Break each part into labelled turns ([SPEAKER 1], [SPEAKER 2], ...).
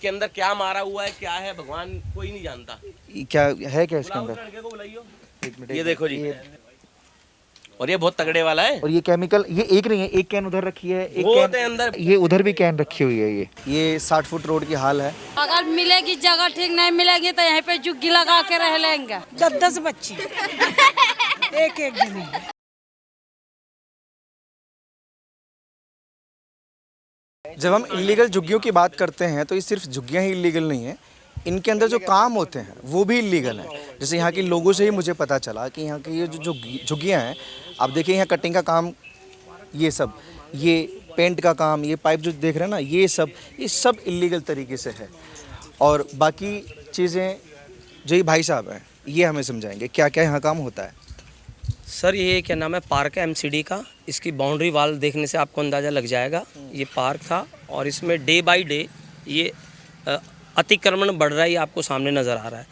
[SPEAKER 1] इसके अंदर क्या मारा हुआ है, क्या है, भगवान कोई नहीं जानता।
[SPEAKER 2] क्या है, क्या इसके अंदर?
[SPEAKER 1] लड़के को बुलाइयो।
[SPEAKER 2] एक मिनट,
[SPEAKER 1] ये देखो जी, और ये बहुत तगड़े वाला है।
[SPEAKER 2] और ये केमिकल, ये एक नहीं है, एक कैन उधर रखी है, एक
[SPEAKER 1] बहुत
[SPEAKER 2] कैन
[SPEAKER 1] है अंदर।
[SPEAKER 2] ये उधर भी कैन रखी हुई है। ये 60 फुट रोड की हाल है।
[SPEAKER 3] अगर मिलेगी जगह ठीक नहीं मिलेगी तो यहाँ पे झुग्गी लगा के रह लेंगे।
[SPEAKER 4] 10-10 बच्चे एक एक दिन में।
[SPEAKER 2] जब हम इलीगल झुग्गियों की बात करते हैं तो ये सिर्फ झुग्गियाँ ही इलीगल नहीं है, इनके अंदर जो काम होते हैं वो भी इलीगल है। जैसे यहाँ के लोगों से ही मुझे पता चला कि यहाँ की ये जो झुग्गियाँ हैं, आप देखिए यहाँ कटिंग का काम, ये सब, ये पेंट का काम, ये पाइप जो देख रहे हैं ना, ये सब इलीगल तरीके से है। और बाकी चीज़ें जो ये भाई साहब हैं ये हमें समझाएंगे क्या क्या यहाँ काम होता है।
[SPEAKER 5] सर ये क्या नाम है, पार्क है एमसीडी का। इसकी बाउंड्री वाल देखने से आपको अंदाज़ा लग जाएगा। ये पार्क था और इसमें डे बाय डे ये अतिक्रमण बढ़ रहा है, ये आपको सामने नज़र आ रहा है।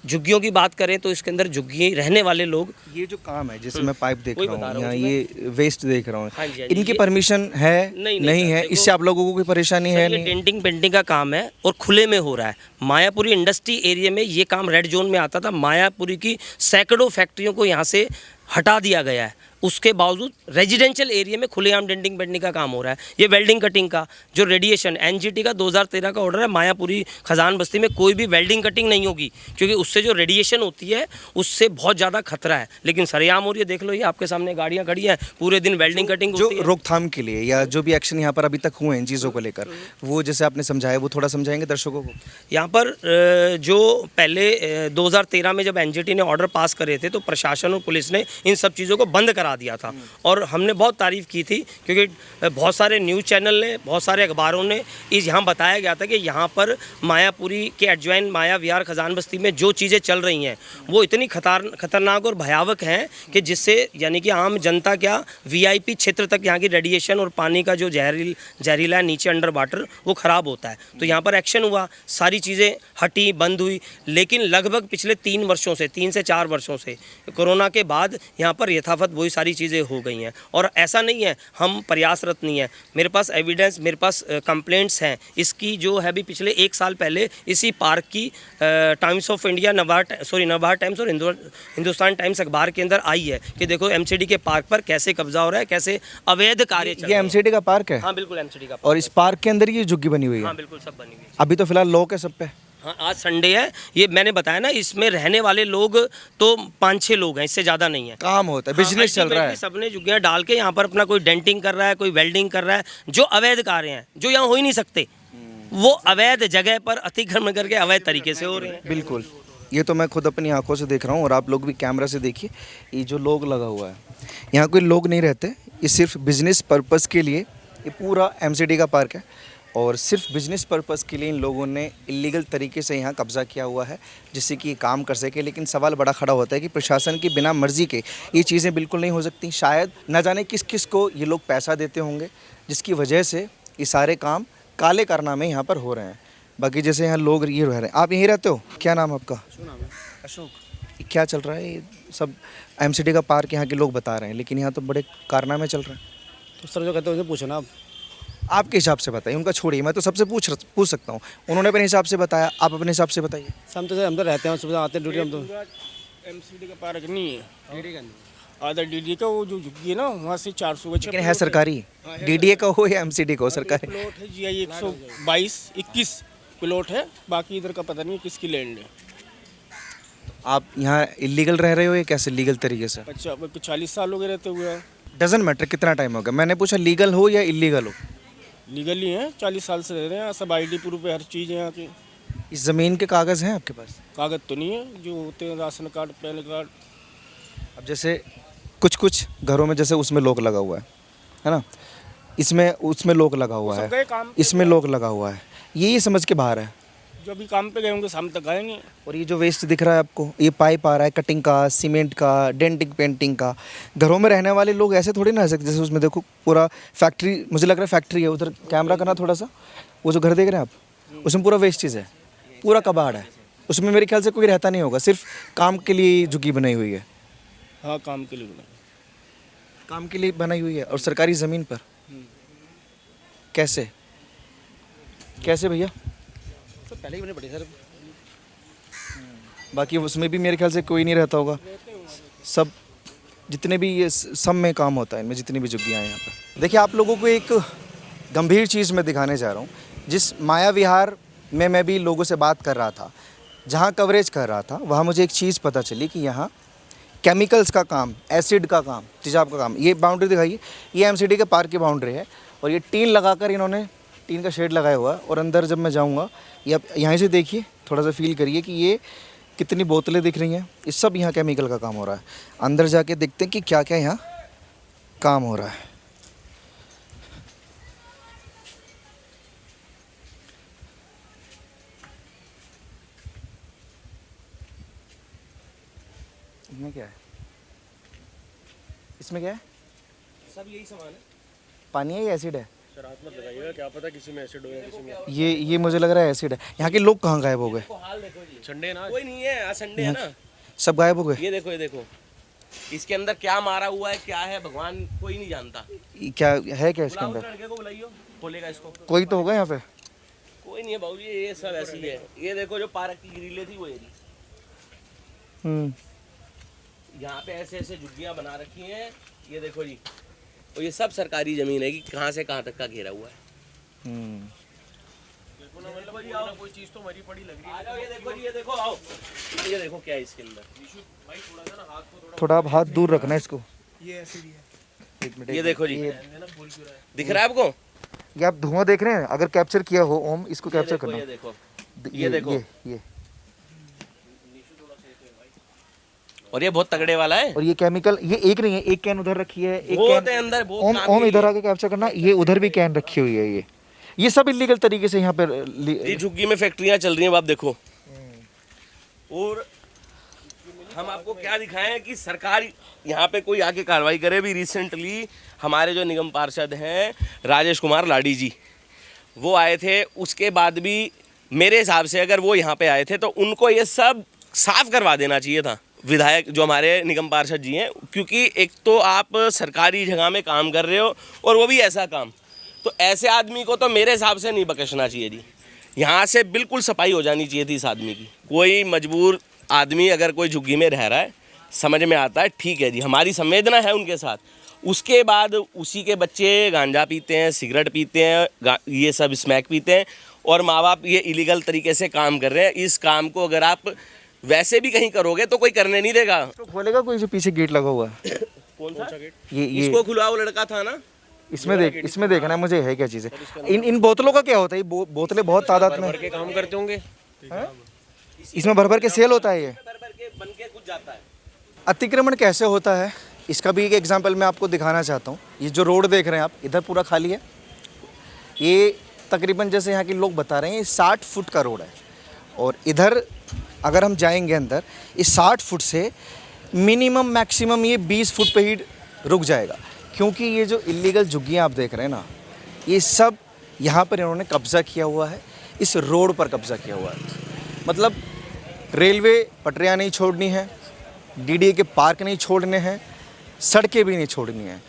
[SPEAKER 5] झुग्गियों की बात करें तो इसके अंदर झुग्गी रहने वाले लोग,
[SPEAKER 2] ये जो काम है जैसे मैं पाइप देख
[SPEAKER 5] वही
[SPEAKER 2] रहा
[SPEAKER 5] बता
[SPEAKER 2] हूँ,
[SPEAKER 5] रहा
[SPEAKER 2] यहाँ
[SPEAKER 5] हूँ
[SPEAKER 2] ये वेस्ट देख रहा हूँ,
[SPEAKER 5] हाँ जी, हाँ जी,
[SPEAKER 2] इनकी
[SPEAKER 5] ये-
[SPEAKER 2] परमिशन है
[SPEAKER 5] नहीं
[SPEAKER 2] है?
[SPEAKER 5] सर,
[SPEAKER 2] इससे आप लोगों को कोई परेशानी है?
[SPEAKER 5] ये
[SPEAKER 2] नहीं,
[SPEAKER 5] डेंटिंग पेंटिंग का काम है और खुले में हो रहा है। मायापुरी इंडस्ट्री एरिया में ये काम रेड जोन में आता था। मायापुरी की सैकड़ों फैक्ट्रियों को यहाँ से हटा दिया गया है, उसके बावजूद रेजिडेंशियल एरिया में खुलेआम डेंटिंग पेंटिंग का काम हो रहा है। ये वेल्डिंग कटिंग का जो रेडिएशन, एनजीटी का 2013 का ऑर्डर है, मायापुरी खजान बस्ती में कोई भी वेल्डिंग कटिंग नहीं होगी, क्योंकि उससे जो रेडिएशन होती है उससे बहुत ज़्यादा खतरा है। लेकिन सरेआम हो रही है, देख लो ये आपके सामने गाड़ियाँ खड़ी हैं, पूरे दिन वेल्डिंग कटिंग
[SPEAKER 2] जो
[SPEAKER 5] होती है।
[SPEAKER 2] रोकथाम के लिए या जो भी एक्शन यहाँ पर अभी तक हुए हैं इन चीज़ों को लेकर, वो जैसे आपने समझाया वो थोड़ा समझाएंगे दर्शकों को।
[SPEAKER 5] यहाँ पर जो पहले 2013 में जब एनजीटी ने ऑर्डर पास करे थे तो प्रशासन और पुलिस ने इन सब चीज़ों को बंद करा दिया था। और हमने बहुत तारीफ़ की थी, क्योंकि बहुत सारे न्यूज़ चैनल ने, बहुत सारे अखबारों ने इस यहाँ बताया गया था कि यहाँ पर मायापुरी के एडजॉइन माया विहार खजान बस्ती में जो चीज़ें चल रही हैं वो इतनी खतरनाक और भयावक हैं कि जिससे यानी कि आम जनता क्या, वीआईपी क्षेत्र तक यहाँ की रेडिएशन और पानी का जो जहरीला है नीचे अंडर वाटर वो ख़राब होता है। तो यहाँ पर एक्शन हुआ, सारी चीज़ें हटी, बंद हुई। लेकिन लगभग पिछले 3 वर्षों से, 3 से 4 वर्षों से, कोरोना के बाद यहाँ पर यथावत वही सारी चीज़ें हो गई हैं। और ऐसा नहीं है हम प्रयासरत नहीं है, मेरे पास एविडेंस, मेरे पास कंप्लेंट्स हैं। इसकी जो है भी पिछले 1 साल पहले इसी पार्क की times of India, Navbharat times और हिंदुस्तान टाइम्स अखबार के अंदर आई है कि देखो एमसीडी के पार्क पर कैसे कब्जा हो रहा है, कैसे अवैध कार्य चल रहे
[SPEAKER 2] ये
[SPEAKER 5] हैं।
[SPEAKER 2] एमसीडी का पार्क है?
[SPEAKER 5] हाँ बिल्कुल एमसीडी का।
[SPEAKER 2] और इस पार्क के अंदर ये झुग्गी बनी हुई है?
[SPEAKER 5] हाँ बिल्कुल सब बनी हुई है।
[SPEAKER 2] अभी तो फिलहाल लोग है सब पे?
[SPEAKER 5] हाँ आज संडे है, ये मैंने बताया ना, इसमें रहने वाले लोग तो 5-6 लोग हैं, इससे ज़्यादा नहीं है।
[SPEAKER 2] काम होता है, बिजनेस चल रहा है।
[SPEAKER 5] सबने झुग्गियाँ डाल के यहाँ पर अपना कोई डेंटिंग कर रहा है, कोई वेल्डिंग कर रहा है। जो अवैध कार्य हैं जो यहाँ हो ही नहीं सकते, वो अवैध जगह पर अतिक्रमण करके अवैध तरीके से हो रहे हैं।
[SPEAKER 2] बिल्कुल, ये तो मैं खुद अपनी आंखों से देख रहा हूँ और आप लोग भी कैमरा से देखिए। ये जो लोग लगा हुआ है, यहाँ कोई लोग नहीं रहते, ये सिर्फ बिजनेस पर्पस के लिए, ये पूरा एमसीडी का पार्क है और सिर्फ बिजनेस पर्पस के लिए इन लोगों ने इलीगल तरीके से यहाँ कब्ज़ा किया हुआ है जिससे कि ये काम कर सके। लेकिन सवाल बड़ा खड़ा होता है कि प्रशासन की बिना मर्जी के ये चीज़ें बिल्कुल नहीं हो सकती। शायद न जाने किस किस को ये लोग पैसा देते होंगे जिसकी वजह से ये सारे काम काले कारनामे यहाँ पर हो रहे हैं। बाकी जैसे यहाँ लोग ये रह रहे हैं, आप यहीं रहते हो? क्या नाम आपका? अशोक। ये क्या चल रहा है? ये सब एमसीडी का पार्क यहाँ के लोग बता रहे हैं, लेकिन यहाँ तो बड़े कारनामे चल रहे हैं।
[SPEAKER 6] तो सर जो कहते हैं उनसे पूछो ना आप।
[SPEAKER 2] आपके हिसाब से बताइए, उनका छोड़िए, मैं तो सबसे पूछ सकता हूँ। उन्होंने अपने हिसाब से बताया, आप अपने हिसाब से बताइए।
[SPEAKER 6] हम तो रहते हैं, सुबह आते हैं ड्यूटी। हम तो
[SPEAKER 7] एमसीडी का पार्क नहीं है, आधा डीडी का वो जो झुग्गी है ना वहाँ से 400 का
[SPEAKER 2] लेकिन है सरकारी, डीडीए का हो या एमसीडी का हो, सरकारी
[SPEAKER 7] प्लॉट है। जीआई 122-21 प्लॉट है, बाकी इधर का पता नहीं किसकी लैंड है।
[SPEAKER 2] आप यहाँ इलीगल रह रहे हो या कैसे लीगल तरीके से?
[SPEAKER 7] 40 साल हो गए रहते हुए।
[SPEAKER 2] डजंट मैटर कितना टाइम हो गया, मैंने पूछा लीगल हो या इलीगल हो।
[SPEAKER 7] लीगल ही है, 40 साल से रह रहे हैं, सब आईडी प्रूफ है, हर चीज़ है यहाँ की।
[SPEAKER 2] इस ज़मीन के कागज़ हैं आपके पास?
[SPEAKER 7] कागज तो नहीं है, जो होते हैं राशन कार्ड, पैन कार्ड।
[SPEAKER 2] अब जैसे कुछ घरों में जैसे उसमें लोक लगा हुआ है ना, इसमें उसमें लोक लगा हुआ
[SPEAKER 7] सब गए
[SPEAKER 2] है,
[SPEAKER 7] काम पे।
[SPEAKER 2] इसमें लोक लगा हुआ है, ये समझ के बाहर है।
[SPEAKER 7] जो अभी काम पे गए होंगे शाम तक आएंगे।
[SPEAKER 2] और ये जो वेस्ट दिख रहा है आपको, ये पाइप आ रहा है कटिंग का, सीमेंट का, डेंटिंग पेंटिंग का। घरों में रहने वाले लोग ऐसे थोड़ी ना रह सकते। जैसे उसमें देखो पूरा फैक्ट्री, मुझे लग रहा है फैक्ट्री है। उधर कैमरा करना थोड़ा सा, वो जो घर देख रहे हैं आप, उसमें पूरा वेस्ट चीज़ है, पूरा कबाड़ है। उसमें मेरे ख्याल से कोई रहता नहीं होगा, सिर्फ काम के लिए झुग्गी बनाई हुई है।
[SPEAKER 7] हाँ काम के लिए
[SPEAKER 2] काम के लिए बनाई हुई है और सरकारी ज़मीन पर। कैसे कैसे भैया?
[SPEAKER 6] पहले ही बने पड़े सर।
[SPEAKER 2] बाकी उसमें भी मेरे ख्याल से कोई नहीं रहता होगा, सब जितने भी ये सब में काम होता है, इनमें जितनी भी झुग्गियाँ हैं यहाँ पर। देखिए आप लोगों को एक गंभीर चीज़ मैं दिखाने जा रहा हूँ। जिस माया विहार में मैं भी लोगों से बात कर रहा था, जहाँ कवरेज कर रहा था, वहाँ मुझे एक चीज़ पता चली कि यहाँ केमिकल्स का काम, एसिड का काम, तेजाब का काम। ये बाउंड्री दिखाइए, ये एमसीडी के पार्क की बाउंड्री है और ये टीन लगाकर इन्होंने टीन का शेड लगाया हुआ है। और अंदर जब मैं जाऊँगा, ये आप यहाँ से देखिए, थोड़ा सा फील करिए कि ये कितनी बोतलें दिख रही हैं। ये सब यहाँ केमिकल का काम हो रहा है। अंदर जाके देखते हैं कि क्या क्या यहाँ काम हो रहा है। इसमें क्या है? इसमें क्या है?
[SPEAKER 5] सब यही सामान है।
[SPEAKER 2] पानी है या एसिड है?
[SPEAKER 7] सर हाथ मत लगाइएगा, क्या पता किसी में एसिड हो या किसी में।
[SPEAKER 2] ये मुझे लग रहा है एसिड है। यहाँ के लोग कहाँ गायब हो गए?
[SPEAKER 7] संडे ना,
[SPEAKER 5] कोई नहीं है, आज संडे है ना।
[SPEAKER 2] सब गायब हो गए।
[SPEAKER 5] ये देखो इसके अंदर क्या मारा हुआ है, क्या है, भगवान कोई नहीं जानता।
[SPEAKER 2] क्या है, क्या इसके
[SPEAKER 5] बुलाओ
[SPEAKER 2] अंदर?
[SPEAKER 5] लड़के को, बुलाइयो, खोलेगा इसको।
[SPEAKER 2] कोई तो होगा यहाँ पे।
[SPEAKER 5] कोई नहीं है बाबूजी, ये सब ऐसी है। ये देखो जो पार्क की ग्रिलें थी वो ये
[SPEAKER 2] हम्म।
[SPEAKER 5] यहाँ पे ऐसे ऐसे झुग्गियाँ बना रखी हैं। ये देखो जी, और ये सब सरकारी जमीन है कि कहाँ से कहाँ तक का घेरा हुआ है। मतलब जी आओ, कोई चीज तो मरी पड़ी लग रही है। आ जाओ, ये देखो जी, ये देखो, आओ, ये देखो क्या है इसके अंदर। भाई थोड़ा सा ना हाथ को
[SPEAKER 2] थोड़ा आप हाथ दूर रखना इसको।
[SPEAKER 7] ये एसिड है।
[SPEAKER 2] एक मिनट।
[SPEAKER 5] ये देखो जी, दिख रहा है आपको?
[SPEAKER 2] ये आप धुआं देख रहे हैं? अगर कैप्चर किया हो ओम, इसको कैप्चर करना।
[SPEAKER 5] ये देखो, ये देखो,
[SPEAKER 2] ये
[SPEAKER 1] और ये बहुत तगड़े वाला है।
[SPEAKER 2] और ये केमिकल, ये एक नहीं है, एक कैन उधर रखी है, एक
[SPEAKER 5] बहुत
[SPEAKER 2] कैन
[SPEAKER 5] है अंदर, बहुत
[SPEAKER 2] ओम
[SPEAKER 5] काम
[SPEAKER 2] ओम
[SPEAKER 5] की
[SPEAKER 2] इधर
[SPEAKER 5] है।
[SPEAKER 2] आके कैप्चर करना। ये उधर भी कैन रखी हुई है। ये सब इलीगल तरीके से यहाँ पर
[SPEAKER 5] ये झुग्गी में फैक्ट्रियां चल रही हैं, आप देखो। और हम आपको क्या दिखाएं कि सरकार यहाँ पे कोई आके कार्रवाई करे। भी रिसेंटली हमारे जो निगम पार्षद हैं राजेश कुमार लाडी जी, वो आए थे। उसके बाद भी मेरे हिसाब से अगर वो यहाँ पे आए थे तो उनको ये सब साफ करवा देना चाहिए था, विधायक जो हमारे निगम पार्षद जी हैं। क्योंकि एक तो आप सरकारी जगह में काम कर रहे हो और वो भी ऐसा काम, तो ऐसे आदमी को तो मेरे हिसाब से नहीं बख्शना चाहिए जी। यहाँ से बिल्कुल सफाई हो जानी चाहिए थी इस आदमी की। कोई मजबूर आदमी अगर कोई झुग्गी में रह रहा है, समझ में आता है, ठीक है जी, हमारी संवेदना है उनके साथ। उसके बाद उसी के बच्चे गांजा पीते हैं, सिगरेट पीते हैं, ये सब स्मैक पीते हैं, और माँ बाप ये इलीगल तरीके से काम कर रहे हैं। इस काम को अगर आप वैसे भी कहीं करोगे तो कोई करने नहीं देगा।
[SPEAKER 2] तो खोलेगा कोई जो पीछे गेट लगा हुआ है?
[SPEAKER 5] कौन सा गेट?
[SPEAKER 2] ये
[SPEAKER 5] इसको खुलाओ, लड़का था ना।
[SPEAKER 2] इसमें देखना है मुझे, है क्या चीज़ है। इन बोतलों का क्या होता है? ये बोतलें बहुत तादाद में
[SPEAKER 7] के काम करते होंगे।
[SPEAKER 2] इसमें भर भर के सेल होता है। ये
[SPEAKER 5] भर के बन के कुछ जाता है।
[SPEAKER 2] अतिक्रमण कैसे होता है, इसका भी एक एग्जांपल मैं आपको दिखाना चाहता हूँ। ये जो रोड देख रहे हैं आप, इधर पूरा खाली है। ये तकरीबन जैसे यहाँ के लोग बता रहे हैं, ये 60 फुट का रोड है। और इधर अगर हम जाएंगे अंदर, इस 60 फुट से मिनिमम मैक्सिमम ये 20 फुट पे ही रुक जाएगा। क्योंकि ये जो इलीगल झुग्गियाँ आप देख रहे हैं ना, ये सब यहाँ पर इन्होंने कब्ज़ा किया हुआ है, इस रोड पर कब्ज़ा किया हुआ है। मतलब रेलवे पटरियाँ नहीं छोड़नी है, डीडीए के पार्क नहीं छोड़ने हैं, सड़कें भी नहीं छोड़नी हैं।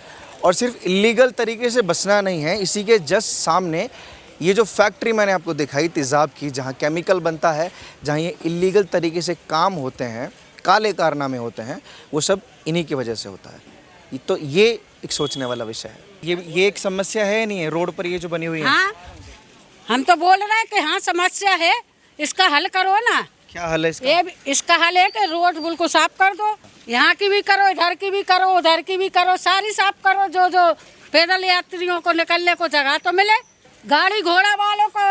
[SPEAKER 2] और सिर्फ इलीगल तरीके से बसना नहीं है, इसी के जस्ट सामने ये जो फैक्ट्री मैंने आपको दिखाई तेज़ाब की, जहाँ केमिकल बनता है, जहाँ ये इलीगल तरीके से काम होते हैं, काले कारनामे होते हैं, वो सब इन्हीं की वजह से होता है। तो ये एक सोचने वाला विषय है। ये एक समस्या है नहीं है रोड पर ये जो बनी हुई है?
[SPEAKER 3] हाँ, हम तो बोल रहे हैं कि हाँ समस्या है, इसका हल करो ना।
[SPEAKER 2] क्या हल है इसका?
[SPEAKER 3] इसका हल है कि रोड बिल्कुल साफ कर दो। यहाँ की भी करो, इधर की भी करो, उधर की भी करो, सारी साफ करो। जो पैदल यात्रियों को निकलने को जगह तो मिले, गाड़ी घोड़ा वालों को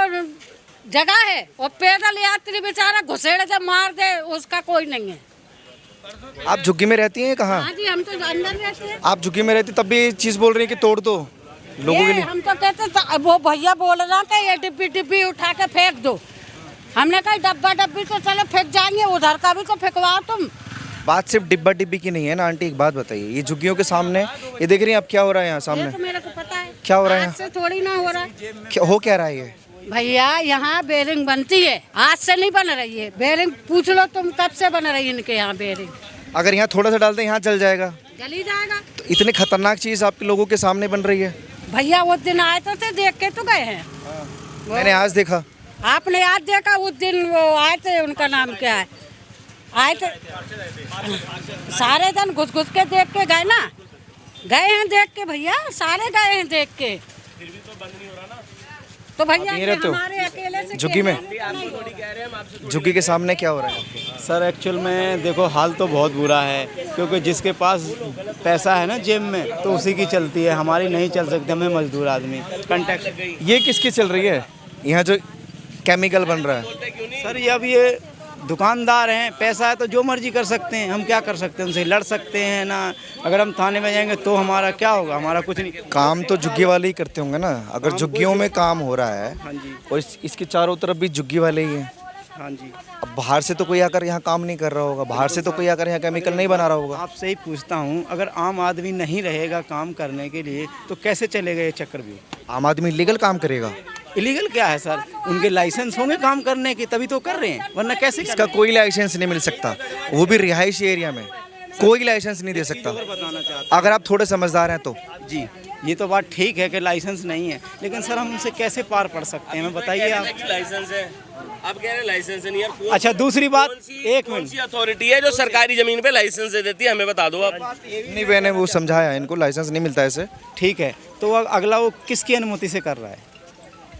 [SPEAKER 3] जगह है, और पैदल यात्री बेचारा घुसेड़ जब मार दे उसका कोई नहीं है।
[SPEAKER 2] आप झुग्गी में रहती हैं कहाँ?
[SPEAKER 3] हाँ जी, हम तो अंदर रहते हैं।
[SPEAKER 2] आप झुग्गी में रहती तब भी ये चीज़ बोल रही है कि तोड़ दो लोगों के लिए?
[SPEAKER 3] हम तो कहते, वो भैया बोल रहा कि ये डिब्बी उठा के फेंक दो। हमने कहा डब्बी तो चलो फेंक जाएंगे, उधर का भी तो फेंकवाओ तुम।
[SPEAKER 2] बात सिर्फ डिब्बी की नहीं है ना आंटी, एक बात बताइए। ये झुग्गियों के सामने ये देख रही हैं आप, क्या हो रहा है यहाँ सामने?
[SPEAKER 3] ये तो मेरे को पता है
[SPEAKER 2] क्या हो रहा है
[SPEAKER 3] आज से थोड़ी ना हो रहा है।
[SPEAKER 2] क्या रहा है ये?
[SPEAKER 3] भैया यहाँ बेरिंग बनती है, आज से नहीं बन रही है बेरिंग। पूछ लो तुम कब से बन रही है इनके यहाँ बेरिंग। अगर
[SPEAKER 2] यहाँ थोड़ा सा डालते हैं यहाँ जल जाएगा,
[SPEAKER 3] जली जाएगा।
[SPEAKER 2] तो इतनी खतरनाक चीज़ आपके लोगों के सामने बन रही है।
[SPEAKER 3] भैया वो दिन आए तो थे, देख के तो गए हैं।
[SPEAKER 2] मैंने आज देखा।
[SPEAKER 3] आपने आज देखा उस दिन वो आए थे, उनका नाम क्या है, आए थे सारे जन घुस घुस के देख के गए ना, गए हैं देख के भैया, सारे गए हैं देख के, फिर भी तो बंद नहीं हो रहा ना। तो भैया
[SPEAKER 2] आप यहीं रहते हो?
[SPEAKER 3] हमारे अकेले से
[SPEAKER 2] झुग्गी में? झुग्गी के सामने क्या हो रहा है?
[SPEAKER 6] सर एक्चुअल में देखो हाल तो बहुत बुरा है, क्योंकि जिसके पास पैसा है ना जेब में तो उसी की चलती है, हमारी नहीं चल सकती, हमें मजदूर आदमी कंटेक्ट।
[SPEAKER 2] ये किसकी चल रही है यहाँ जो केमिकल बन रहा है?
[SPEAKER 6] सर ये अब ये दुकानदार हैं, पैसा है तो जो मर्जी कर सकते हैं, हम क्या कर सकते हैं, उनसे लड़ सकते हैं ना। अगर हम थाने में जाएंगे तो हमारा क्या होगा, हमारा कुछ नहीं।
[SPEAKER 2] काम तो झुग्गी वाले ही करते होंगे ना, अगर झुग्गियों में काम हो रहा है
[SPEAKER 6] हाँ जी,
[SPEAKER 2] और इसके चारों तरफ भी झुग्गी वाले ही हैं।
[SPEAKER 6] हाँ जी।
[SPEAKER 2] अब बाहर से तो कोई आकर यहाँ काम नहीं कर रहा होगा, बाहर से तो कोई आकर यहाँ केमिकल नहीं बना रहा होगा।
[SPEAKER 6] आपसे ही पूछता हूँ, अगर आम आदमी नहीं रहेगा काम करने के लिए तो कैसे चलेगा ये चक्रव्यूह?
[SPEAKER 2] आम आदमी लीगल काम करेगा?
[SPEAKER 6] इलीगल क्या है सर, उनके लाइसेंस होंगे काम करने के तभी तो कर रहे हैं, वरना कैसे
[SPEAKER 2] इसका कोई लाइसेंस नहीं मिल सकता, वो भी रिहायशी एरिया में कोई लाइसेंस नहीं दे सकता।
[SPEAKER 6] बताना चाहता
[SPEAKER 2] अगर आप थोड़े समझदार हैं तो।
[SPEAKER 6] हूँ जी, ये तो बात ठीक है कि लाइसेंस नहीं है, लेकिन सर हम उनसे कैसे पार पड़ सकते हैं, हमें बताइए आप।
[SPEAKER 1] लाइसेंस है, आप कह रहे हैं लाइसेंस नहीं है।
[SPEAKER 6] अच्छा दूसरी बात, एक
[SPEAKER 1] कौन
[SPEAKER 6] मिनट,
[SPEAKER 1] सी अथॉरिटी है जो सरकारी जमीन पे लाइसेंस दे देती है, हमें बता दो आप।
[SPEAKER 2] नहीं, मैंने वो समझाया, इनको लाइसेंस नहीं मिलता ऐसे।
[SPEAKER 6] ठीक है, तो अगला वो किसकी अनुमति से कर रहा है?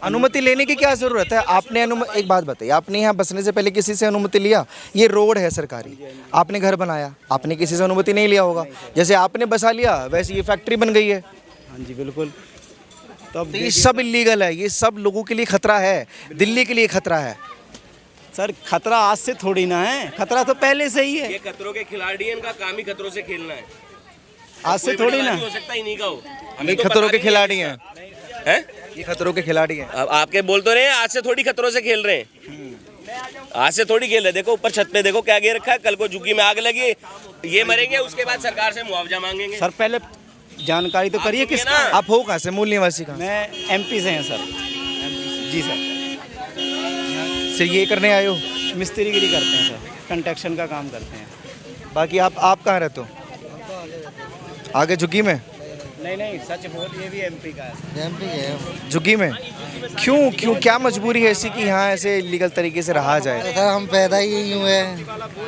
[SPEAKER 2] अनुमति लेने की क्या जरूरत है? आपने एक बात बताइए, आपने यहाँ बसने से पहले किसी से अनुमति लिया? ये रोड है सरकारी, आपने घर बनाया, आपने किसी से अनुमति नहीं लिया होगा। जैसे आपने बसा लिया वैसे ये फैक्ट्री बन गई है।
[SPEAKER 6] हाँ जी बिल्कुल। तो अब
[SPEAKER 2] ये सब इलीगल है, ये सब लोगों के लिए खतरा है, दिल्ली के लिए खतरा है।
[SPEAKER 6] सर खतरा आज से थोड़ी ना है, खतरा तो पहले से ही है।
[SPEAKER 1] ये खतरों के खिलाड़ी हैं, इनका काम ही खतरों से खेलना है।
[SPEAKER 6] आज से थोड़ी ना
[SPEAKER 1] हो सकता ही नहीं का हो,
[SPEAKER 2] ये खतरों के खिलाड़ी हैं,
[SPEAKER 1] हैं?
[SPEAKER 2] ये खतरों के खिलाड़ी हैं।
[SPEAKER 1] अब आपके बोल तो रहे हैं आज से थोड़ी खतरों से खेल रहे हैं, आज से थोड़ी खेल रहे। देखो ऊपर छत पे देखो क्या गिर रखा है, कल को झुग्गी में आग लगी, ये मरेंगे, उसके बाद सरकार से मुआवजा मांगेंगे।
[SPEAKER 6] सर पहले जानकारी तो करिए किस।
[SPEAKER 2] आप हो कहाँ से? मूल निवासी कहाँ?
[SPEAKER 6] मैं एमपी से हैं सर। जी सर।
[SPEAKER 2] सिर्फ ये करने आए हो?
[SPEAKER 6] मिस्त्रीगिरी करते हैं सर, कंस्ट्रक्शन का काम करते हैं।
[SPEAKER 2] बाकी आप कहाँ रहते हो? आगे झुग्गी में?
[SPEAKER 6] नहीं सच बोल, ये भी एमपी का है।
[SPEAKER 2] झुग्गी में क्यों क्या मजबूरी है ऐसी कि यहाँ ऐसे इलीगल तरीके से रहा जाए?
[SPEAKER 8] सर हम पैदा ही यहीं हुए हैं,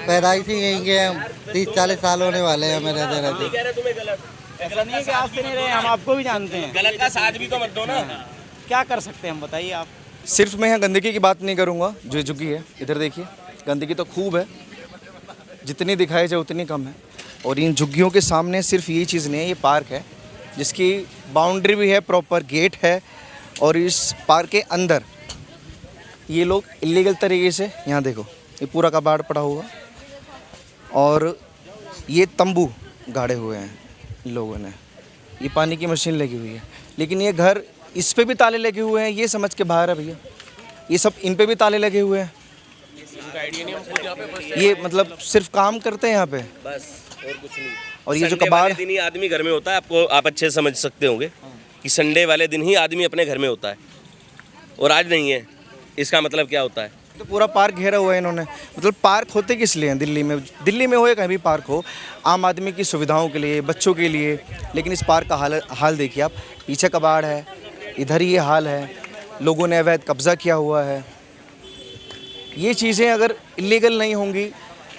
[SPEAKER 8] पैदाइश ही यहीं के हम, 30-40 साल होने वाले हैं हमें रहते रहते।
[SPEAKER 6] ऐसा नहीं है कि आज से नहीं रहे, हम आपको भी जानते हैं।
[SPEAKER 1] गलत का साथ भी तो मत दो ना।
[SPEAKER 6] क्या कर सकते हैं हम, बताइए आप।
[SPEAKER 2] सिर्फ मैं यहाँ गंदगी की बात नहीं करूँगा, जो झुग्गी है इधर देखिए, गंदगी तो खूब है, जितनी दिखाई जाए उतनी कम है। और इन झुग्गियों के सामने सिर्फ ये चीज़ नहीं है, ये पार्क है जिसकी बाउंड्री भी है, प्रॉपर गेट है, और इस पार्क के अंदर ये लोग इलीगल तरीके से, यहाँ देखो ये पूरा कबाड़ पड़ा हुआ, और ये तंबू गाड़े हुए हैं इन लोगों ने, ये पानी की मशीन लगी हुई है, लेकिन ये घर, इस पे भी ताले लगे हुए हैं, ये समझ के बाहर है भैया, ये सब इन पे भी ताले लगे हुए हैं। ये मतलब सिर्फ काम करते हैं यहाँ पे
[SPEAKER 1] बस, और कुछ नहीं।
[SPEAKER 2] और ये जो
[SPEAKER 1] संडे
[SPEAKER 2] कबाड़,
[SPEAKER 1] वाले दिन ही आदमी घर में होता है, आप अच्छे से समझ सकते होंगे कि संडे वाले दिन ही आदमी अपने घर में होता है, और आज नहीं है, इसका मतलब क्या होता है?
[SPEAKER 2] तो पूरा पार्क घेरा हुआ है इन्होंने। मतलब पार्क होते किस लिए हैं दिल्ली में? दिल्ली में हो या कहीं भी पार्क हो, आम आदमी की सुविधाओं के लिए, बच्चों के लिए, लेकिन इस पार्क का हाल देखिए आप, पीछे कबाड़ है, इधर ही ये हाल है, लोगों ने अवैध कब्जा किया हुआ है। ये चीज़ें अगर इलीगल नहीं होंगी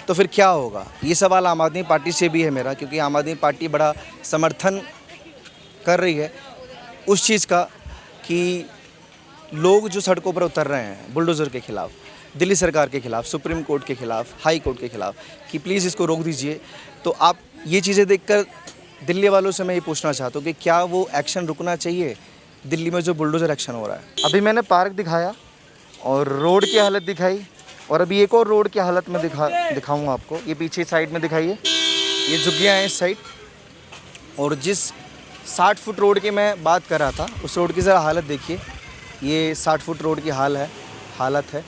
[SPEAKER 2] तो फिर क्या होगा? ये सवाल आम आदमी पार्टी से भी है मेरा, क्योंकि आम आदमी पार्टी बड़ा समर्थन कर रही है उस चीज़ का कि लोग जो सड़कों पर उतर रहे हैं बुलडोज़र के खिलाफ, दिल्ली सरकार के खिलाफ, सुप्रीम कोर्ट के खिलाफ, हाई कोर्ट के खिलाफ, कि प्लीज़ इसको रोक दीजिए। तो आप ये चीज़ें देखकर दिल्ली वालों से मैं ये पूछना चाहता हूँ कि क्या वो एक्शन रुकना चाहिए दिल्ली में जो बुलडोज़र एक्शन हो रहा है? अभी मैंने पार्क दिखाया और रोड की हालत दिखाई, और अभी एक और रोड की हालत में दिखाऊंगा आपको। ये पीछे साइड में दिखाइए, ये झुग्गियाँ हैं इस साइड, और जिस 60 फुट रोड की मैं बात कर रहा था उस रोड की ज़रा हालत देखिए। ये 60 फुट रोड की हालत है।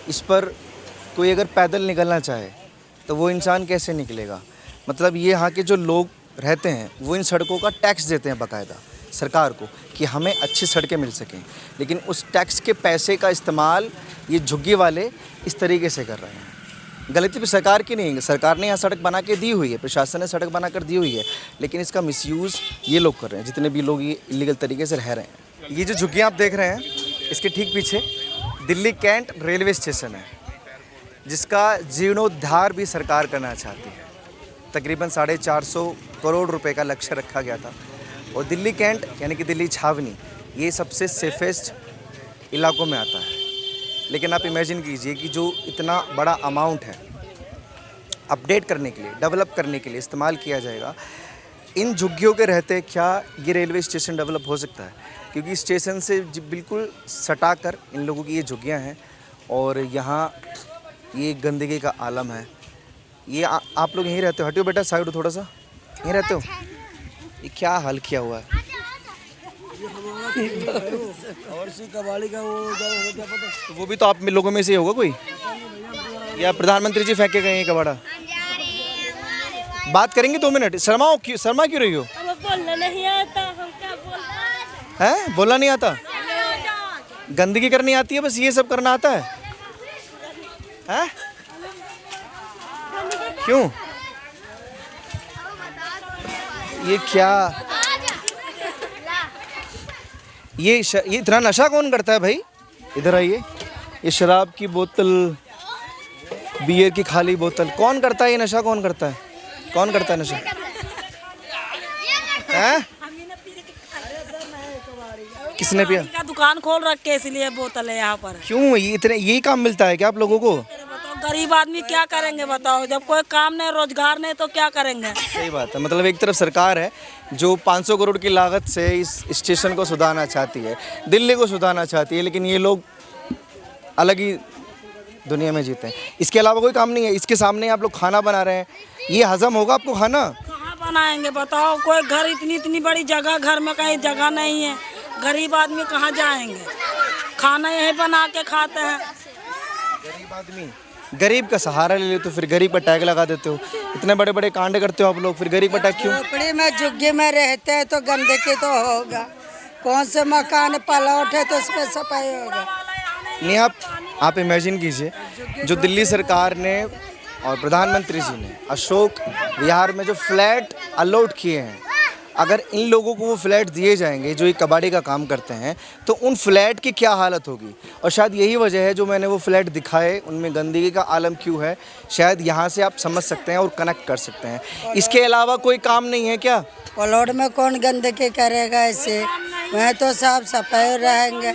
[SPEAKER 2] इस पर कोई अगर पैदल निकलना चाहे तो वो इंसान कैसे निकलेगा? मतलब ये यहाँ के जो लोग रहते हैं वो इन सड़कों का टैक्स देते हैं बाकायदा सरकार को कि हमें अच्छी सड़कें मिल सकें, लेकिन उस टैक्स के पैसे का इस्तेमाल ये झुग्गी वाले इस तरीके से कर रहे हैं। गलती भी सरकार की नहीं है, सरकार ने यहाँ सड़क बना के दी हुई है, प्रशासन ने सड़क बना कर दी हुई है, लेकिन इसका मिसयूज़ ये लोग कर रहे हैं, जितने भी लोग ये इलीगल तरीके से रह रहे हैं। ये जो झुग्गियाँ आप देख रहे हैं इसके ठीक पीछे दिल्ली कैंट रेलवे स्टेशन है जिसका जीर्णोद्धार भी सरकार करना चाहती है। तकरीबन 450 करोड़ रुपए का लक्ष्य रखा गया था। और दिल्ली कैंट यानी कि दिल्ली छावनी ये सबसे सेफेस्ट इलाकों में आता है। लेकिन आप इमेजिन कीजिए कि जो इतना बड़ा अमाउंट है अपडेट करने के लिए, डेवलप करने के लिए इस्तेमाल किया जाएगा, इन झुग्गियों के रहते क्या ये रेलवे स्टेशन डेवलप हो सकता है? क्योंकि स्टेशन से बिल्कुल सटा कर इन लोगों की ये झुग्गियाँ हैं और यहाँ ये गंदगी का आलम है। ये आप लोग यहीं रहते हो? हटियो बेटा, साइड हो थोड़ा सा, यहीं रहते हो? ये क्या हाल किया हुआ है?
[SPEAKER 7] और सी कबाड़ी का वो क्या पता।
[SPEAKER 2] तो वो भी तो आप लोगों में से ही होगा कोई, या प्रधानमंत्री जी फेंक के गए हैं कबाड़ा? बात करेंगे 2 मिनट। शर्मा क्यों रही हो?
[SPEAKER 9] बोलना नहीं आता, हम क्या बोलना
[SPEAKER 2] हैं? बोलना नहीं आता? गंदगी करनी आती है, बस ये सब करना आता है? हैं? क्यों? ये क्या, ये इतना नशा कौन करता है भाई? इधर आइए। ये शराब की बोतल, बियर की खाली बोतल, कौन करता है ये नशा? कौन करता है? कौन करता है नशा? हैं? किसने पिया?
[SPEAKER 4] का दुकान खोल रखे इसलिए बोतल है यहाँ पर।
[SPEAKER 2] क्यों? ये इतने यही काम मिलता है क्या आप लोगों को?
[SPEAKER 4] गरीब आदमी क्या करेंगे बताओ, जब कोई काम नहीं, रोजगार नहीं, तो क्या करेंगे?
[SPEAKER 2] सही बात है। मतलब एक तरफ सरकार है जो 500 करोड़ की लागत से इस स्टेशन को सुधारना चाहती है, दिल्ली को सुधारना चाहती है, लेकिन ये लोग अलग ही दुनिया में जीते हैं। इसके अलावा कोई काम नहीं है। इसके सामने आप लोग खाना बना रहे हैं, ये हजम होगा आपको खाना?
[SPEAKER 4] कहाँ बनाएंगे बताओ? कोई घर, इतनी बड़ी जगह, घर में कहीं जगह नहीं है, गरीब आदमी कहाँ जाएंगे? खाना यही बना के खाते हैं।
[SPEAKER 2] गरीब आदमी, गरीब का सहारा ले लेते हो, फिर गरीब पर टैग लगा देते हो। इतने बड़े बड़े कांड करते हो आप लोग, फिर गरीब पर टैग क्यों?
[SPEAKER 4] झोपड़ी में, झुग्गी में रहते हैं तो गंदगी तो होगा। कौन से मकान प्लॉट है तो उसमें सफाई होगा?
[SPEAKER 2] नहीं, आप इमेजिन कीजिए, जो दिल्ली सरकार ने और प्रधानमंत्री जी ने अशोक विहार में जो फ्लैट अलॉट किए हैं, अगर इन लोगों को वो फ्लैट दिए जाएंगे जो ये कबाड़ी का काम करते हैं, तो उन फ्लैट की क्या हालत होगी? और शायद यही वजह है जो मैंने वो फ्लैट दिखाए उनमें गंदगी का आलम क्यों है, शायद यहाँ से आप समझ सकते हैं और कनेक्ट कर सकते हैं। इसके अलावा कोई काम नहीं है क्या?
[SPEAKER 4] प्लॉट में कौन गंदगी करेगा? ऐसे वह तो साफ सफाई रहेंगे।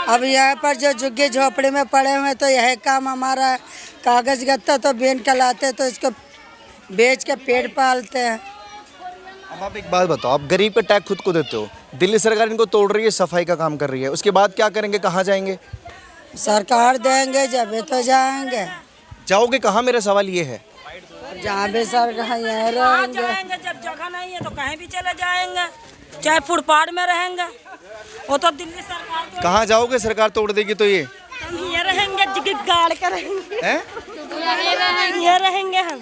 [SPEAKER 4] अब यहाँ पर जो झुग्गी झोपड़ी में पड़े हुए तो यह काम हमारा, कागज गत्ता तो बीन के लाते तो इसको बेच के पेट पालते हैं।
[SPEAKER 2] अब आप एक बात बताओ, आप गरीब का टैग खुद को देते हो, दिल्ली सरकार इनको तोड़ रही है, सफाई का काम कर रही है, उसके बाद क्या करेंगे? कहाँ जाएंगे?
[SPEAKER 4] सरकार देंगे जब तो जाएंगे।
[SPEAKER 2] जाओगे कहाँ? मेरा सवाल ये है।
[SPEAKER 4] जहाँ भी सरकार यहाँ रहेंगे। जब जगह नहीं है तो कहीं भी चले जाएंगे, चाहे फुटपाथ में रहेंगे। वो तो दिल्ली सरकार।
[SPEAKER 2] कहाँ जाओगे? सरकार तोड़ देगी तो ये
[SPEAKER 9] रहेंगे, गाड़ कर
[SPEAKER 2] हैं?
[SPEAKER 9] ये रहेंगे हम।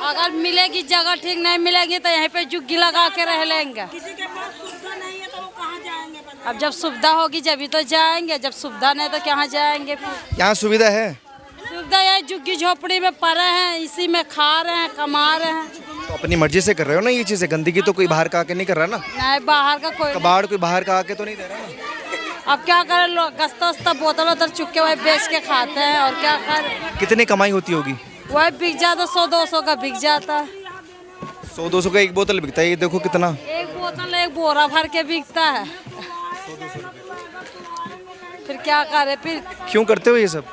[SPEAKER 3] अगर मिलेगी जगह, ठीक नहीं मिलेगी तो यहीं पे झुग्गी लगा के रह लेंगे।
[SPEAKER 4] किसी के पास सुविधा नहीं है तो वो कहाँ जाएंगे?
[SPEAKER 3] अब जब सुविधा होगी जब तो जाएंगे, जब सुविधा नहीं तो कहाँ जाएंगे? फिर
[SPEAKER 2] यहाँ सुविधा है?
[SPEAKER 3] सुविधा है, झुग्गी झोपड़ी में पड़े हैं, इसी में खा रहे हैं, कमा रहे हैं।
[SPEAKER 2] तो अपनी मर्जी से कर रहे हो ना ये चीज़ें? गंदगी तो कोई बाहर का आके नहीं कर रहा ना?
[SPEAKER 3] नहीं, बाहर का कोई
[SPEAKER 2] कबाड़ कोई बाहर का आके तो नहीं दे रहा ना?
[SPEAKER 3] अब क्या करें, लोग गस्ता बोतल उधर चुक के वही बेच के खाते हैं, और क्या करें?
[SPEAKER 2] कितनी कमाई होती होगी?
[SPEAKER 3] वही बिक जाता, 100-200 का बिक जाता है।
[SPEAKER 2] 100-200 का एक बोतल बिकता है, ये देखो कितना।
[SPEAKER 3] एक बोतल एक बोरा भर के बिकता है। फिर क्या करें? फिर
[SPEAKER 2] क्यों करते हो ये सब?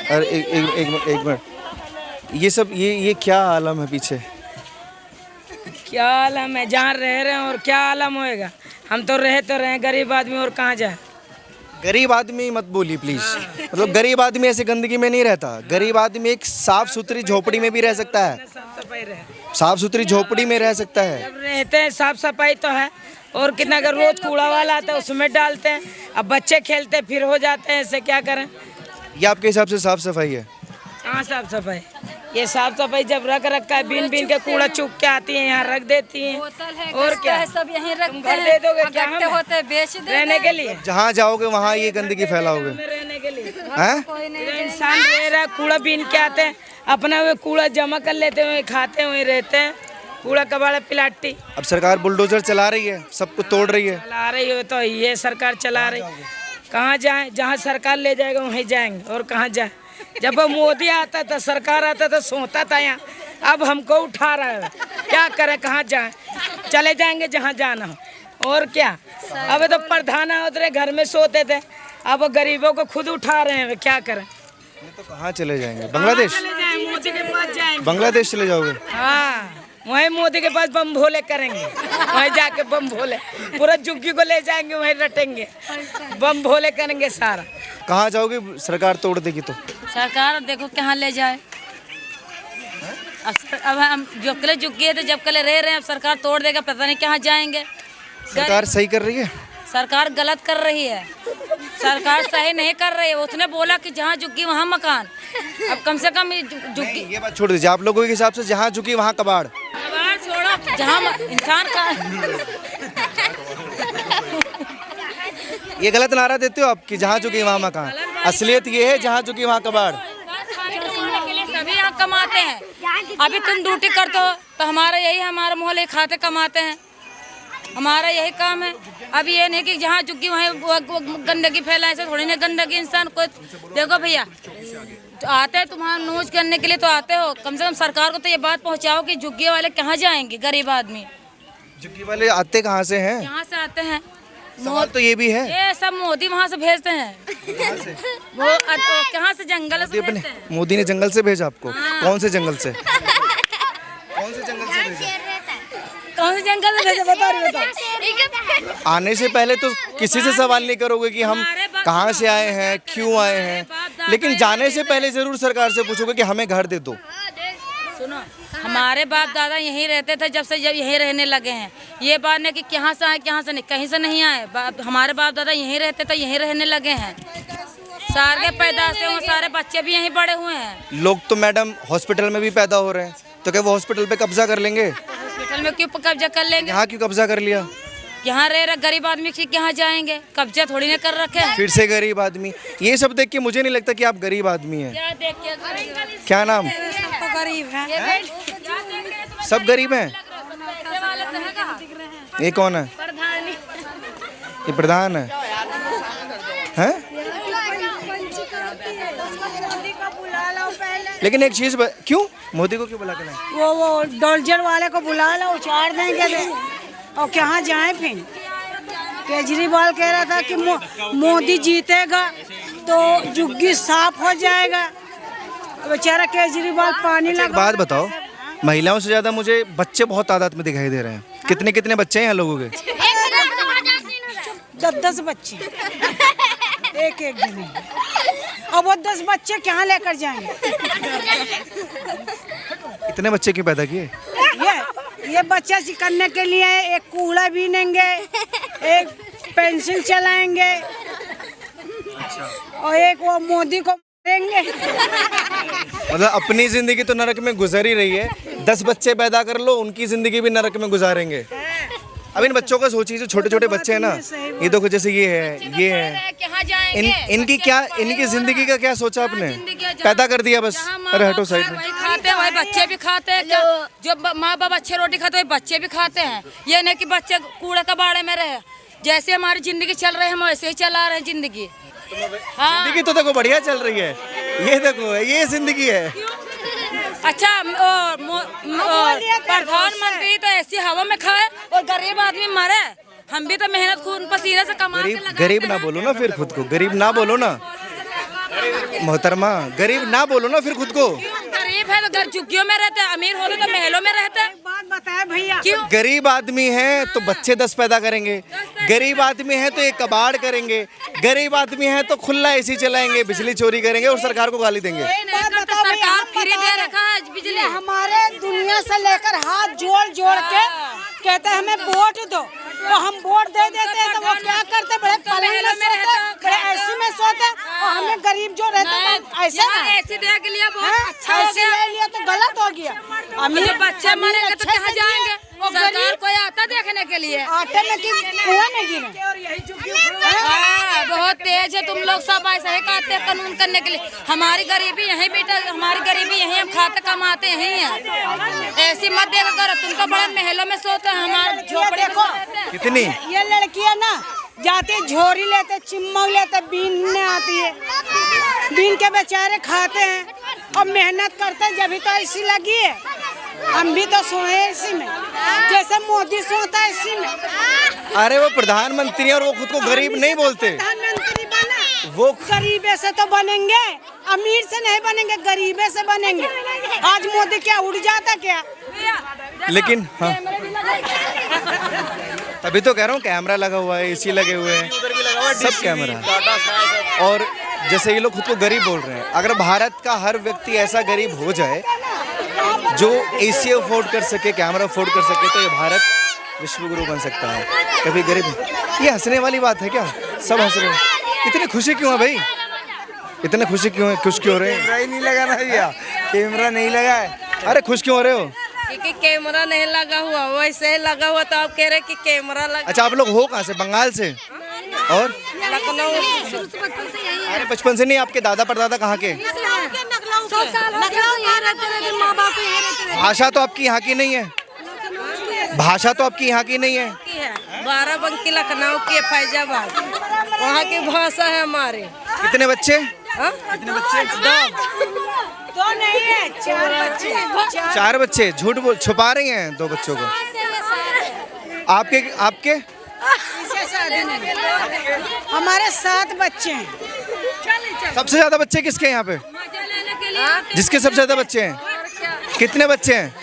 [SPEAKER 2] अरे एक मिनट, ये सब ये क्या आलम है पीछे?
[SPEAKER 4] क्या आलम है? जहाँ रह रहे हैं और क्या आलम होएगा? हम तो रहे गरीब आदमी, और कहाँ जाए?
[SPEAKER 2] गरीब आदमी मत बोलिए प्लीज। मतलब गरीब आदमी ऐसे गंदगी में नहीं रहता। गरीब आदमी एक साफ सुथरी झोपड़ी में भी रह सकता है, साफ सुथरी झोपड़ी में रह सकता है।
[SPEAKER 4] जब रहते हैं साफ सफाई तो है, और कितना अगर रोज कूड़ा वाला आता है उसमें डालते हैं। अब बच्चे खेलते फिर हो जाते हैं, ऐसे क्या करें?
[SPEAKER 2] ये आपके हिसाब से साफ सफाई है?
[SPEAKER 4] हाँ, साफ सफाई। ये साफ सफाई जब रखा है, बीन के कूड़ा चुक के आती है, यहाँ रख देती हैं। और क्या है,
[SPEAKER 3] सब यहीं रखते
[SPEAKER 4] हैं। दे दोगे क्या
[SPEAKER 3] हमें? होते बेच देते
[SPEAKER 4] रहने के लिए?
[SPEAKER 2] जहाँ जाओगे वहाँ ये गंदगी फैलाओगे?
[SPEAKER 4] रहने के लिए
[SPEAKER 2] हैं?
[SPEAKER 4] इंसान रह रहा है, कूड़ा बीन के आते हैं, अपना वो कूड़ा जमा कर लेते हैं, खाते हुए रहते हैं,
[SPEAKER 10] कूड़ा कबाड़ा पिलाटी
[SPEAKER 2] अब सरकार बुलडोजर चला रही है, सब कुछ तोड़ रही है।
[SPEAKER 10] चला रही हो तो ये सरकार चला रही। कहाँ जाए, जहाँ सरकार ले जाएगा वहीं जाएंगे और कहाँ जाए। जब वो मोदी आता था, सरकार आता था, सोता था यहाँ, अब हमको उठा रहा है। क्या करें, कहाँ जाए, चले जाएंगे जहाँ जाना हो और क्या। अब तो प्रधान उतरे घर में सोते थे, अब गरीबों को खुद उठा रहे हैं, क्या करें।
[SPEAKER 2] तो कहाँ चले जाएंगे? बांग्लादेश?
[SPEAKER 10] मोदी के पास जाएंगे।
[SPEAKER 2] बांग्लादेश चले जाओगे?
[SPEAKER 10] हाँ, वहीं मोदी के पास बम भोले करेंगे, वहीं जाके बम भोले पूरा झुग्गी को ले जाएंगे, वहीं रटेंगे, बम भोले करेंगे सारा।
[SPEAKER 2] कहाँ जाओगे सरकार तोड़ देगी तो?
[SPEAKER 11] सरकार देखो कहाँ ले जाए। अब हम जो कल झुग्गी है तो जब कल रह रहे हैं, अब सरकार तोड़ देगा, पता नहीं कहाँ जाएंगे।
[SPEAKER 2] सरकार सही कर रही है?
[SPEAKER 11] सरकार गलत कर रही है, सरकार सही नहीं कर रही है। उसने बोला कि जहाँ झुग्गी वहाँ मकान, अब कम से कम झुग्गी।
[SPEAKER 2] ये बात छोड़ दीजिए, आप लोगों के हिसाब से जहाँ झुकी वहाँ कबाड़।
[SPEAKER 11] कबाड़ छोड़ो, जहाँ इंसान का।
[SPEAKER 2] ये गलत नारा देते हो आप कि जहाँ झुकी वहाँ मकान। असलियत ये है जहाँ झुकी वहाँ कबाड़।
[SPEAKER 11] सभी यहाँ कमाते हैं। अभी तुम ड्यूटी करते हो तो हमारा यही, हमारे मोहल्ले खाते कमाते हैं, हमारा यही काम है। अब ये नहीं कि जहाँ झुग्गी वहीं गंदगी फैलाए, ऐसे थोड़ी ना गंदगी इंसान को। देखो भैया, तो आते हैं तुम्हारा न्यूज करने के लिए तो आते हो, कम से कम सरकार को तो ये बात पहुँचाओ कि झुग्गी वाले कहाँ जाएंगे, गरीब आदमी।
[SPEAKER 2] झुग्गी वाले आते कहाँ से हैं?
[SPEAKER 11] यहाँ से आते हैं।
[SPEAKER 2] सवाल तो ये भी है,
[SPEAKER 11] ये सब मोदी वहाँ से भेजते हैं। वो कहाँ से, जंगल से भेजते हैं।
[SPEAKER 2] मोदी ने जंगल से भेजा आपको? कौन से जंगल से? कौन से जंगल से भेजा?
[SPEAKER 11] कौन से जंगल से भेजा, बता रही बता।
[SPEAKER 2] आने से पहले तो किसी से सवाल नहीं करोगे कि हम कहाँ से आए हैं, क्यों आए हैं, लेकिन जाने से पहले जरूर सरकार से पूछोगे कि हमें घर दे दो।
[SPEAKER 11] सुनो, हमारे बाप दादा यहीं रहते थे, जब यहीं रहने लगे हैं। ये बात नहीं कि कहाँ से आए, कहाँ से नहीं, कहीं से नहीं आए। हमारे बाप दादा यहीं रहते थे, यहीं रहने लगे हैं। सारे पैदा से वो सारे बच्चे भी यहीं बड़े हुए हैं।
[SPEAKER 2] लोग तो मैडम हॉस्पिटल में भी पैदा हो रहे हैं, तो क्या वो हॉस्पिटल पे कब्जा कर लेंगे?
[SPEAKER 11] हॉस्पिटल में क्यों कब्जा कर लेंगे?
[SPEAKER 2] यहाँ क्यों कब्जा कर लिया?
[SPEAKER 11] यहाँ रह रहे गरीब आदमी कहाँ जाएंगे, कब्जा थोड़ी ना कर रखे हैं।
[SPEAKER 2] फिर से गरीब आदमी। ये सब देख के मुझे नहीं लगता कि आप गरीब आदमी हैं।
[SPEAKER 11] क्या देख के?
[SPEAKER 2] क्या नाम?
[SPEAKER 11] तो गरीब है,
[SPEAKER 2] सब गरीब हैं। ये कौन है? ये प्रधान है, हैं? लेकिन एक चीज क्यों मोदी को क्यों बुला के लाए?
[SPEAKER 3] वो डोलजर वाले को बुला लो, उछाड़ देंगे दे। और कहाँ जाए फिर? केजरीवाल कह रहा था कि मोदी जीतेगा तो झुग्गी साफ हो जाएगा। बेचारा केजरीवाल पानी लगा।
[SPEAKER 2] बात बताओ, महिलाओं से ज्यादा मुझे बच्चे बहुत तादाद में दिखाई दे रहे हैं। कितने कितने बच्चे हैं यहाँ लोगों के?
[SPEAKER 3] 10 बच्चे एक दिन में। अब वो 10 बच्चे कहाँ लेकर जाएंगे?
[SPEAKER 2] इतने बच्चे क्यों पैदा किए?
[SPEAKER 3] ये बच्चा करने के लिए एक कूड़ा बीनेंगे, एक पेंसिल चलाएंगे और एक वो मोदी को मारेंगे।
[SPEAKER 2] मतलब अपनी जिंदगी तो नरक में गुजर ही रही है, 10 बच्चे पैदा कर लो, उनकी जिंदगी भी नरक में गुजारेंगे। अब इन बच्चों का सोचिए, जो छोटे छोटे बच्चे हैं ना, ये देखो जैसे ये है, इनकी जिंदगी का क्या सोचा आपने? पैदा कर दिया बस, अरे हटो साइड में।
[SPEAKER 11] खाते वही बच्चे भी खाते हैं, जो माँ बाप अच्छे रोटी खाते वही बच्चे भी खाते हैं। ये नहीं कि बच्चे कूड़ा कबाड़े में रहे। जैसे हमारी जिंदगी चल रही है, हम वैसे ही चला रहे हैं जिंदगी। हाँ,
[SPEAKER 2] जिंदगी तो देखो बढ़िया चल रही है, ये देखो ये जिंदगी है।
[SPEAKER 11] अच्छा, प्रधानमंत्री तो ऐसी हवा में खाए और गरीब आदमी मरे। हम भी तो मेहनत खून पसीने से कमा के लगाते हैं।
[SPEAKER 2] गरीब ना बोलो ना फिर खुद को, गरीब ना बोलो ना मोहतरमा, गरीब ना बोलो ना फिर खुद को।
[SPEAKER 11] गरीब है तो घर झुग्गियों में रहते हैं, अमीर होते तो महलों में रहते हैं।
[SPEAKER 3] बात बताए भैया,
[SPEAKER 11] क्यों?
[SPEAKER 2] गरीब आदमी है तो बच्चे 10 पैदा करेंगे, गरीब आदमी है तो एक कबाड़ करेंगे, गरीब आदमी है तो खुला एसी चलाएंगे, बिजली चोरी करेंगे और सरकार को गाली देंगे।
[SPEAKER 11] सरकार फ्री दे रखा है बिजली।
[SPEAKER 3] हमारे दुनिया से लेकर हाथ जोड़ जोड़ के कहते हैं हमें वोट दो, तो हम वोट दे देते हैं तो वो क्या करते, बड़े पलंग में सोते, बड़े एसी में सोते, और हमें गरीब जो रहते हैं ऐसे
[SPEAKER 11] ऐसे दे के लिए बहुत अच्छा हो
[SPEAKER 3] ऐसे ले लिया तो गलत हो गया।
[SPEAKER 11] अमीर बच्चे मरेंगे तो कहाँ जाएंगे? सरकार कोई आता देखने के लिए?
[SPEAKER 3] आटे में कि कुएं में गिरे।
[SPEAKER 11] बहुत बहुत तेज है, तुम लोग सब ऐसा ही कहते हैं कानून करने के लिए। हमारी गरीबी यहीं बेटा, हमारी गरीबी यहीं, हम खाते कमाते यहीं हैं। ऐसी मत देखा करो, तुम तो बड़ा महलों में सोते हैं, हमारे झोपड़े में।
[SPEAKER 2] कितनी
[SPEAKER 10] ये लड़कियां ना जाते झोरी लेते, चिम्मक लेते, बीनने आती है, बीन के बेचारे खाते हैं और मेहनत करते हैं, जब भी तो ऐसी लगी है। हम भी तो सोए इसी में, जैसे मोदी सोता है इसी में।
[SPEAKER 2] अरे वो प्रधानमंत्री और वो खुद को गरीब नहीं बोलते।
[SPEAKER 10] प्रधानमंत्री बना
[SPEAKER 2] वो
[SPEAKER 10] गरीबे से तो बनेंगे, अमीर से नहीं बनेंगे, गरीबे से बनेंगे। आज मोदी क्या उड़ जाता क्या?
[SPEAKER 2] लेकिन हाँ, तभी तो कह रहा हूँ कैमरा लगा हुआ है, एसी लगे हुए हैं, सब कैमरा। और जैसे ये लोग खुद को गरीब बोल रहे हैं, अगर भारत का हर व्यक्ति ऐसा गरीब हो जाए जो एसी अफोर्ड कर सके, कैमरा अफोर्ड कर सके, तो ये भारत विश्वगुरु बन सकता है। कभी गरीब, ये हंसने वाली बात है क्या? सब हंस रहे हैं। इतनी खुशी क्यों है भाई? इतने खुशी क्यों है? खुश क्यों हो रहे हैं?
[SPEAKER 6] कैमरा ही नहीं लगा ना भैया, कैमरा नहीं लगा है।
[SPEAKER 2] अरे खुश क्यों हो रहे हो?
[SPEAKER 9] क्योंकि कैमरा नहीं लगा हुआ, वैसे ही लगा हुआ तो आप कह रहे कि कैमरा लगा।
[SPEAKER 2] अच्छा, आप लोग हो कहाँ से? बंगाल से? और
[SPEAKER 9] लखनऊ।
[SPEAKER 2] अरे बचपन से नहीं? आपके दादा परदादा कहाँ के? भाषा तो आपकी यहाँ की नहीं है, भाषा तो आपकी यहाँ की नहीं है।
[SPEAKER 9] बाराबंकी लखनऊ की, फैजाबाद, वहाँ की भाषा है हमारे।
[SPEAKER 2] कितने बच्चे?
[SPEAKER 9] कितने बच्चे?
[SPEAKER 10] दो नहीं है, 4 बच्चे।
[SPEAKER 2] 4 बच्चे? झूठ बोल, छुपा रही हैं 2 बच्चों को। आपके आपके
[SPEAKER 10] हमारे 7 बच्चे हैं।
[SPEAKER 2] सबसे ज्यादा बच्चे किसके हैं यहाँ पे? जिसके सबसे ज्यादा बच्चे हैं? कितने बच्चे हैं?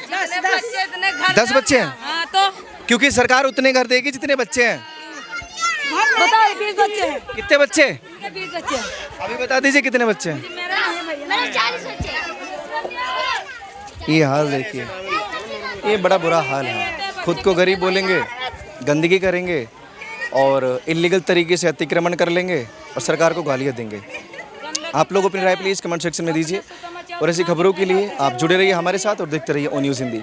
[SPEAKER 2] 10 बच्चे हैं।
[SPEAKER 11] हाँ तो
[SPEAKER 2] क्योंकि सरकार उतने घर देगी जितने बच्चे हैं।
[SPEAKER 11] बताओ 20 बच्चे हैं।
[SPEAKER 2] कितने बच्चे?
[SPEAKER 11] 20 बच्चे।
[SPEAKER 2] अभी बता दीजिए कितने बच्चे हैं।
[SPEAKER 9] मेरे 40 बच्चे।
[SPEAKER 2] ये हाल देखिए, ये बड़ा बुरा हाल है। खुद को गरीब बोलेंगे, गंदगी करेंगे और इलीगल तरीके से अतिक्रमण कर लेंगे और सरकार को गालियाँ देंगे। आप लोग अपनी राय प्लीज़ कमेंट सेक्शन में दीजिए और ऐसी खबरों के लिए आप जुड़े रहिए हमारे साथ और देखते रहिए ओ न्यूज़ हिंदी।